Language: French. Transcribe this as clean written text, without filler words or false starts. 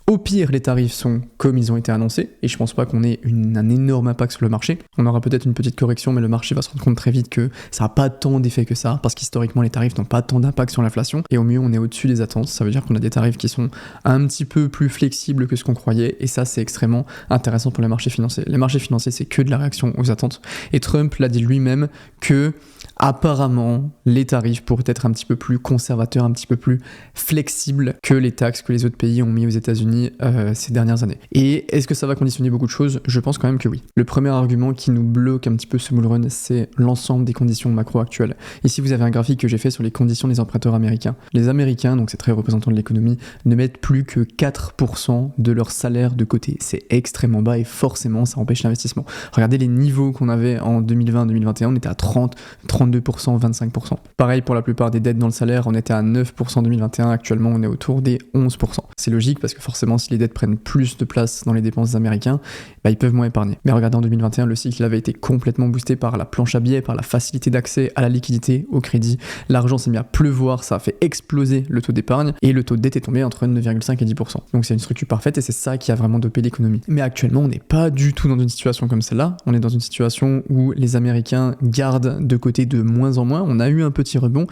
Au pire, les tarifs sont comme ils ont été annoncés, et je pense pas qu'on ait un énorme impact sur le marché. On aura peut-être une petite correction, mais le marché va se rendre compte très vite que ça n'a pas tant d'effet que ça, parce qu'historiquement, les tarifs n'ont pas tant d'impact sur l'inflation, et au mieux, on est au-dessus des attentes. Ça veut dire qu'on a des tarifs qui sont un petit peu plus flexibles que ce qu'on croyait, et ça, c'est extrêmement intéressant pour les marchés financiers. Les marchés financiers, c'est que de la réaction aux attentes, et Trump l'a dit lui-même que apparemment, les tarifs pourraient être un petit peu plus conservateurs, un petit peu plus flexibles que les taxes que les autres pays ont mis aux États-Unis ces dernières années. Et est-ce que ça va conditionner beaucoup de choses ? Je pense quand même que oui. Le premier argument qui nous bloque un petit peu ce bull run, c'est l'ensemble des conditions macro actuelles. Ici, vous avez un graphique que j'ai fait sur les conditions des emprunteurs américains. Les Américains, donc c'est très représentant de l'économie, ne mettent plus que 4% de leur salaire de côté. C'est extrêmement bas et forcément, ça empêche l'investissement. Regardez les niveaux qu'on avait en 2020-2021, on était à 30, 32%, 25%. Pareil pour la plupart des dettes dans le salaire, on était à 9% en 2021, actuellement on est autour des 11%. C'est logique parce que forcément si les dettes prennent plus de place dans les dépenses des Américains, ils peuvent moins épargner. Mais regardez en 2021, le cycle avait été complètement boosté par la planche à billets, par la facilité d'accès à la liquidité, au crédit. L'argent s'est mis à pleuvoir, ça a fait exploser le taux d'épargne et le taux de dette est tombé entre 9,5 et 10%. Donc c'est une structure parfaite et c'est ça qui a vraiment dopé l'économie. Mais actuellement, on n'est pas du tout dans une situation comme celle-là. On est dans une situation où les Américains gardent de côté de moins en moins. On a eu un petit rebond.